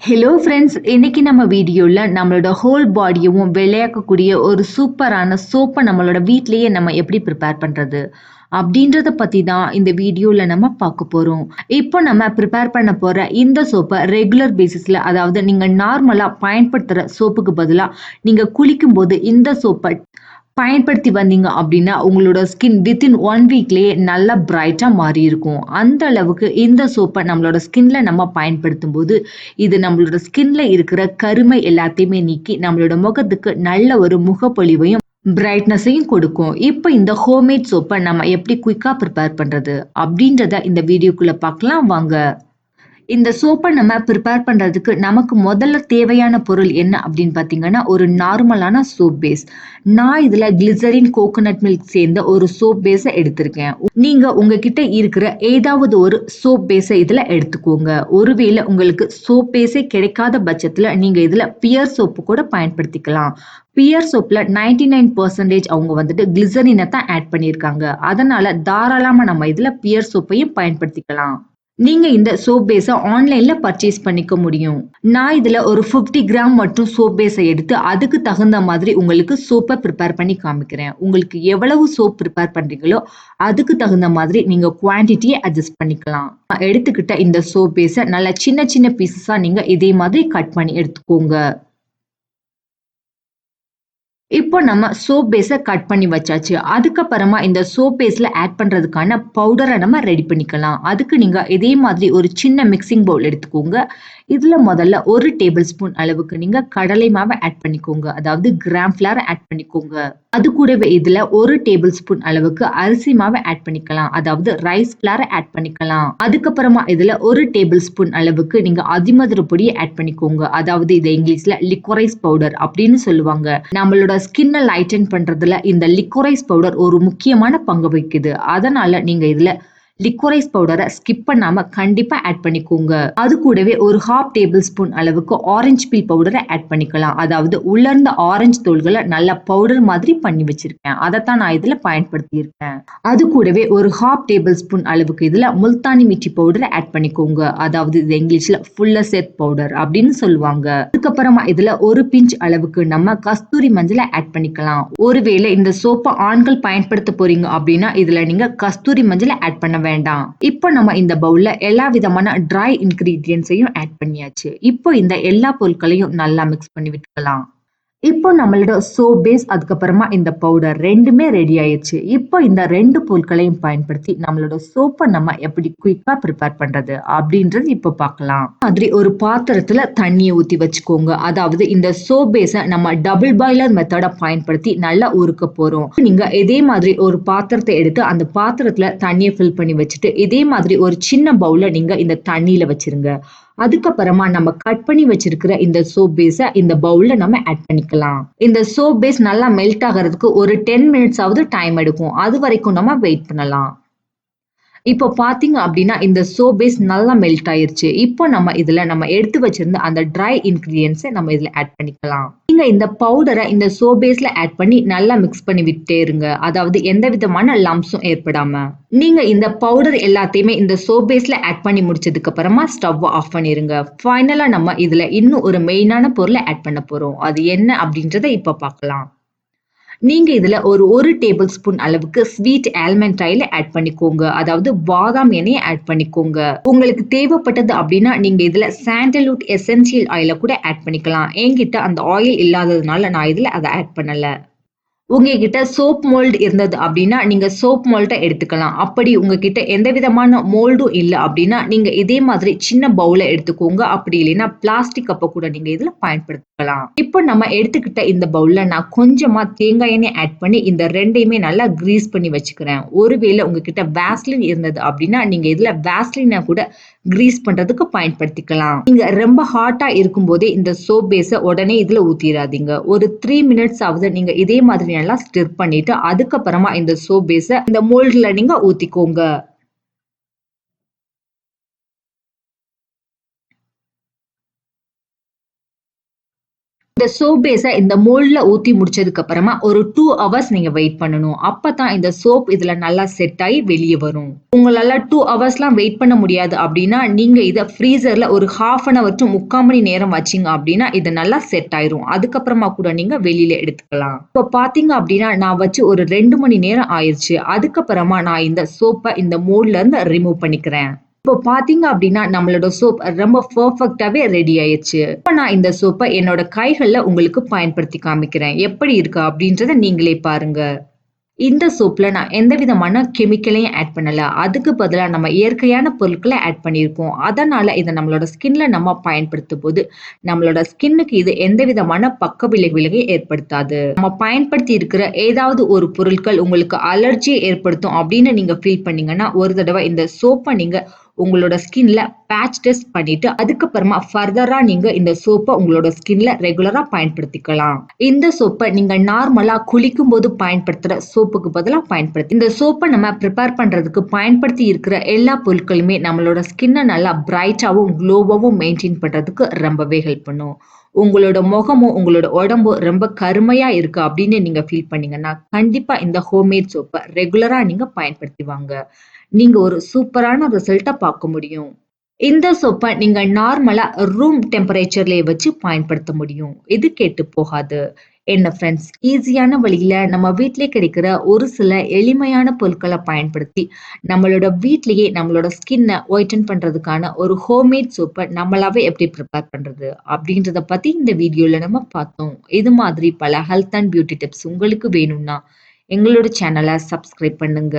Hello friends, இன்னைக்கு நம்ம வீடியோல நம்மளோட ஹோல் பாடியவும் வெள்ளையாக்கக்கூடிய ஒரு சூப்பரான சோப்பை நம்மளோட வீட்லயே நம்ம எப்படி ப்ரிப்பேர் பண்றது அப்படின்றத பத்தி தான் இந்த வீடியோல நம்ம பார்க்க போறோம். இப்போ நம்ம ப்ரிப்பேர் பண்ண போற இந்த சோப்பை ரெகுலர் பேசிஸ்ல, அதாவது நீங்க நார்மலா பயன்படுத்துற சோப்புக்கு பதிலா நீங்க குளிக்கும் போது இந்த சோப்பை பயன்படுத்தி வந்தீங்க அப்படின்னா உங்களோட ஸ்கின் வித்தின் 1 வீக்லயே நல்லா பிரைட்டா மாறி இருக்கும். அந்த அளவுக்கு இந்த சோப்பை நம்மளோட ஸ்கின்ல நம்ம பயன்படுத்தும் போது இது நம்மளோட ஸ்கின்ல இருக்கிற கருமை எல்லாத்தையுமே நீக்கி நம்மளோட முகத்துக்கு நல்ல ஒரு முகப்பொலிவையும் பிரைட்னஸையும் கொடுக்கும். இப்போ இந்த ஹோம்மேட் சோப்பை நம்ம எப்படி குயிக்கா ப்ரிப்பேர் பண்றது அப்படின்றத இந்த வீடியோக்குள்ள பார்க்கலாம் வாங்க. இந்த சோப்பை நம்ம ப்ரிப்பேர் பண்றதுக்கு நமக்கு முதல்ல தேவையான பொருள் என்ன அப்படின்னு பார்த்தீங்கன்னா, ஒரு நார்மலான சோப் பேஸ். நான் இதுல கிளிசரின் கோகோனட் மில்க் சேர்ந்த ஒரு சோப் பேஸை எடுத்திருக்கேன். நீங்க உங்ககிட்ட இருக்கிற ஏதாவது ஒரு சோப் பேஸை இதுல எடுத்துக்கோங்க. ஒருவேளை உங்களுக்கு சோப் பேஸே கிடைக்காத பட்சத்துல நீங்க இதுல பியர் சோப்பு கூட பயன்படுத்திக்கலாம். பியர் சோப்ல 99% அவங்க வந்துட்டு கிளிசரினை தான் ஆட் பண்ணியிருக்காங்க. அதனால தாராளமா நம்ம இதுல பியர் சோப்பையும் பயன்படுத்திக்கலாம். நீங்க இந்த சோப் பேஸ ஆன்லைன்ல பர்ச்சேஸ் பண்ணிக்க முடியும். நான் இதுல ஒரு 50 கிராம் மட்டும் சோப் பேஸை எடுத்து அதுக்கு தகுந்த மாதிரி உங்களுக்கு சோப்பை ப்ரிப்பேர் பண்ணி காமிக்கிறேன். உங்களுக்கு எவ்வளவு சோப் ப்ரிப்பேர் பண்றீங்களோ அதுக்கு தகுந்த மாதிரி நீங்க குவான்டிட்டியை அட்ஜஸ்ட் பண்ணிக்கலாம். நான் எடுத்துக்கிட்ட இந்த சோப் பேஸை நல்லா சின்ன சின்ன பீசஸா நீங்க இதே மாதிரி கட் பண்ணி எடுத்துக்கோங்க. இப்போ நம்ம சோப் பேஸை கட் பண்ணி வச்சாச்சு. அதுக்கப்புறமா இந்த சோப் பேஸ்ல ஆட் பண்றதுக்கான பவுடரை நம்ம ரெடி பண்ணிக்கலாம். அதுக்கு நீங்க இதே மாதிரி ஒரு சின்ன மிக்சிங் பவுல் எடுத்துக்கோங்க. இதுல முதல்ல 1 டேபிள் ஸ்பூன் அளவுக்கு நீங்க கடலை மாவை ஆட் பண்ணிக்கோங்க. அதாவது கிராம் ஃபிளார் ஆட் பண்ணிக்கோங்க. அது கூடவே இதுல 1 டேபிள் ஸ்பூன் அளவுக்கு அரிசி மாவை ஆட் பண்ணிக்கலாம். அதாவது ரைஸ் ஃபிளார் ஆட் பண்ணிக்கலாம். அதுக்கப்புறமா இதுல 1 டேபிள் ஸ்பூன் அளவுக்கு நீங்க அதிமதுர பொடியை ஆட் பண்ணிக்கோங்க. அதாவது இதை இங்கிலீஷ்ல லிக்கோரைஸ் பவுடர் அப்படின்னு சொல்லுவாங்க. நம்மளோட ஸ்கின்னை லைட்டன் பண்றதுல இந்த லிக்கோரைஸ் பவுடர் ஒரு முக்கியமான பங்கு வகிக்குது. அதனால நீங்க இதுல லிக்கோரைஸ் பவுடரை ஸ்கிப் பண்ணாம கண்டிப்பா ஆட் பண்ணிக்கோங்க. அது கூடவே ஒரு 1/2 டேபிள் ஸ்பூன் அளவுக்கு ஆரஞ்சு பீல் பவுடரை ஆட் பண்ணிக்கலாம். அதாவது உலர்ந்த ஆரஞ்சு தோல்களை நல்லா பவுடர் மாதிரி பண்ணி வச்சிருக்கேன். அதைத்தான் நான் இதுல பயன்படுத்தி இருக்கேன். அது கூடவே ஒரு 1/2 டேபிள் ஸ்பூன் அளவுக்கு இதுல முல்தானி மிட்டி பவுடரை ஆட் பண்ணிக்கோங்க. அதாவது இது இங்கிலீஷ்ல ஃபுல்லசெட் பவுடர் அப்படின்னு சொல்லுவாங்க. அதுக்கப்புறமா இதுல ஒரு பிஞ்ச் அளவுக்கு நம்ம கஸ்தூரி மஞ்சளை ஆட் பண்ணிக்கலாம். ஒருவேளை இந்த சோப்பை ஆண்கள் பயன்படுத்த போறீங்க அப்படின்னா இதுல நீங்க கஸ்தூரி மஞ்சளை ஆட் பண்ண வேண்டாம். இப்போ நம்ம இந்த பவுல்ல எல்லா விதமான ட்ரை இன்கிரீடியன்ட்ஸையும் ஆட் பண்ணியாச்சு. இப்போ இந்த எல்லா பொருட்களையும் நல்லா மிக்ஸ் பண்ணி விட்டுக்கலாம். இப்போ நம்மளோட சோப் பேஸ் அதுக்கப்புறமா இந்த பவுடர் ரெண்டுமே ரெடி ஆயிடுச்சு. இப்போ இந்த 2 பொருட்களையும் பயன்படுத்தி நம்மளோட சோப்பை நம்ம எப்படி குயிக்கா ப்ரிப்பேர் பண்றது அப்படின்றது இப்போ பார்க்கலாம். மாதிரி ஒரு பாத்திரத்துல தண்ணியை ஊத்தி வச்சுக்கோங்க. அதாவது இந்த சோப் பேஸை நம்ம டபுள் பாய்லர் மெத்தடை பயன்படுத்தி நல்லா உருக்க போறோம். நீங்க இதே மாதிரி ஒரு பாத்திரத்தை எடுத்து அந்த பாத்திரத்துல தண்ணியை ஃபில் பண்ணி வச்சுட்டு இதே மாதிரி ஒரு சின்ன பவுல நீங்க இந்த தண்ணியில வச்சிருங்க. அதுக்கப்புறமா நம்ம கட் பண்ணி வச்சிருக்கிற இந்த சோப் பேஸை இந்த பவுல்ல நம்ம ஆட் பண்ணிக்கலாம். இந்த சோப் பேஸ் நல்லா மெல்ட் ஆகிறதுக்கு ஒரு 10 மினிட்ஸ் ஆவது டைம் எடுக்கும். அது வரைக்கும் நம்ம வெயிட் பண்ணலாம். இப்போ பாத்தீங்க அப்படின்னா இந்த சோப் பேஸ் நல்லா மெல்ட் ஆயிருச்சு. இப்போ நம்ம இதுல நம்ம எடுத்து வச்சிருந்த அந்த ட்ரை இன்கிரீடியன்ட்ஸை நம்ம இதுல ஆட் பண்ணிக்கலாம். நீங்க இந்த பவுடரை இந்த சோப் பேஸ்ல ஆட் பண்ணி நல்லா மிக்ஸ் பண்ணி விட்டே இருங்க. அதாவது எந்த விதமான லம்ப்ஸும் ஏற்படாம. நீங்க இந்த பவுடர் எல்லாத்தையுமே இந்த சோப் பேஸ்ல ஆட் பண்ணி முடிச்சதுக்கு அப்புறமா ஸ்டவ் ஆஃப் பண்ணிருங்க. ஃபைனலா நம்ம இதுல இன்னும் ஒரு மெயினான பொருளை ஆட் பண்ண போறோம். அது என்ன அப்படின்றத இப்ப பார்க்கலாம். நீங்க இதுல ஒரு டேபிள் ஸ்பூன் அளவுக்கு ஸ்வீட் ஆல்மண்ட் ஆயில் ஆட் பண்ணிக்கோங்க. அதாவது பாதாம் எண்ணெயை ஆட் பண்ணிக்கோங்க. உங்களுக்கு தேவைப்பட்டது அப்படின்னா நீங்க இதுல சாண்டல்வுட் எசென்சியல் ஆயில கூட ஆட் பண்ணிக்கலாம். என்கிட்ட அந்த ஆயில் இல்லாததுனால நான் இதுல அதை ஆட் பண்ணல. உங்ககிட்ட சோப் மோல்டு இருந்தது அப்படின்னா நீங்க சோப் மோல்டை எடுத்துக்கலாம். அப்படி உங்ககிட்ட எந்த விதமான மோல்டும் இல்லை அப்படின்னா நீங்க இதே மாதிரி சின்ன பவுல எடுத்துக்கோங்க. அப்படி இல்லைன்னா பிளாஸ்டிக் கப்பை கூட நீங்க இதுல பயன்படுத்திக்கலாம். இப்போ நம்ம எடுத்துக்கிட்ட இந்த பவுல்ல நான் கொஞ்சமா தேங்காய் எண்ணெய் ஆட் பண்ணி இந்த ரெண்டையுமே நல்லா கிரீஸ் பண்ணி வச்சுக்கிறேன். ஒருவேளை உங்ககிட்ட வேஸ்லின் இருந்தது அப்படின்னா நீங்க இதுல வேஸ்லினை கூட கிரீஸ் பண்றதுக்கு பயன்படுத்திக்கலாம். நீங்க ரொம்ப ஹாட்டா இருக்கும் போதே இந்த சோப் பேஸை உடனே இதுல ஊத்திராதீங்க. ஒரு 3 மினிட்ஸ் ஆவது நீங்க இதே மாதிரி நல்லா ஸ்டிர் பண்ணிட்டு அதுக்கப்புறமா இந்த சோப் பேஸை இந்த மோல்டுல நீங்க ஊத்திக்கோங்க. இந்த சோப் பேஸ இந்த மோல்ட்ல ஊத்தி முடிச்சதுக்கு அப்புறமா ஒரு 2 ஹவர்ஸ் நீங்க வெயிட் பண்ணணும். அப்பதான் இந்த சோப் இதுல நல்லா செட் ஆயி வெளிய வரும். உங்களால 2 ஹவர்ஸ்லாம் வெயிட் பண்ண முடியாது அப்டின்னா, நீங்க இத ஃப்ரீசர்ல ஒரு 1/2 அன் ஹவர் டூ 3/4 மணி நேரம் வச்சீங்க அப்டின்னா, இது நல்லா செட் ஆயிரும். அதுக்கப்புறமா கூட நீங்க வெளியில எடுத்துக்கலாம். இப்ப பார்த்தீங்க அப்டின்னா, நான் வச்சு ஒரு 2 மணி நேரம் ஆயிருச்சு. அதுக்கப்புறமா நான் இந்த சோப்ப இந்த மோல்ட்ல இருந்து ரிமூவ் பண்ணிக்கிறேன். இப்போ பார்த்தீங்க அப்டின்னா, நம்மளோட சோப் ரொம்ப பெர்ஃபெக்ட்டாவே ரெடி ஆயிருச்சு. இப்ப நான் இந்த சோப்ப என்னோட கைகள்ல உங்களுக்கு பயன்படுத்தி காமிக்கிறேன். எப்படி இருக்கு அப்டின்றத நீங்களே பாருங்க. இந்த சோப்ல நான் எந்த விதமான கெமிக்கலையும் ஆட் பண்ணல. அதுக்கு பதிலா நம்ம இயற்கையான பொருட்கள ஆட் பண்ணியிருக்கோம். அதனால இத நம்மளோட ஸ்கின்ல நம்ம பயன்படுத்தும்போது, நம்மளோட ஸ்கின்னுக்கு இது எந்த விதமான பக்க விளைவையும் ஏற்படுத்தாது. நம்ம பயன்படுத்தி இருக்கிற ஏதாவது ஒரு பொருட்கள் உங்களுக்கு அலர்ஜிய ஏற்படுத்தும் அப்படின்னு நீங்க ஃபீல் பண்ணீங்கன்னா, ஒரு தடவ இந்த சோப்ப நீங்க உங்களோட ஸ்கின்ல பேட்ச் டெஸ்ட் பண்ணிட்டு, அதுக்கப்புறமா ஃபர்தரா நீங்க இந்த சோப்ப உங்களோட ஸ்கின்ல ரெகுலரா பயன்படுத்திக்கலாம். இந்த சோப்ப நீங்க நார்மலா குளிக்கும்போது பயன்படுத்துற சோப்புக்கு பதிலா பயன்படுத்தி இந்த சோப்ப நம்ம பிரிப்பேர் பண்றதுக்கு பயன்படுத்தி இருக்கிற எல்லா பொருட்களுமே நம்மளோட ஸ்கின்ன நல்லா பிரைட்டாவும், குளோவாவும் மெயின்டெயின் பண்றதுக்கு ரொம்பவே ஹெல்ப் பண்ணும். உங்களோட முகமும், உங்களோட உடம்பும் ரொம்ப கருமையா இருக்கு அப்படின்னு நீங்க ஃபீல் பண்ணீங்கன்னா, கண்டிப்பா இந்த ஹோம்மேட் சோப்ப ரெகுலரா நீங்க பயன்படுத்தி வாங்க. நீங்க ஒரு சூப்பரான ரிசல்ட்ட பார்க்க முடியும். இந்த சோப்ப நீங்க நார்மலா ரூம் டெம்பரேச்சர்லயே வச்சு பயன்படுத்த முடியும். இது கெட்டுப் போகாது. என்ன ஃப்ரெண்ட்ஸ், ஈஸியான வழியில நம்ம வீட்டிலேயே கிடைக்கிற ஒரு சில எளிமையான பொருட்கள பயன்படுத்தி, நம்மளோட வீட்லயே நம்மளோட ஸ்கின்ன ஒயிட்டன் பண்றதுக்கான ஒரு ஹோம்மேட் சோப்ப நம்மளாவே எப்படி பிரிப்பேர் பண்றது? அப்படின்றத பத்தி இந்த வீடியோல நம்ம பார்த்தோம். இது மாதிரி பல ஹெல்த் அண்ட் பியூட்டி டிப்ஸ் உங்களுக்கு வேணும்னா, எங்களோட சேனல சப்ஸ்கிரைப் பண்ணுங்க.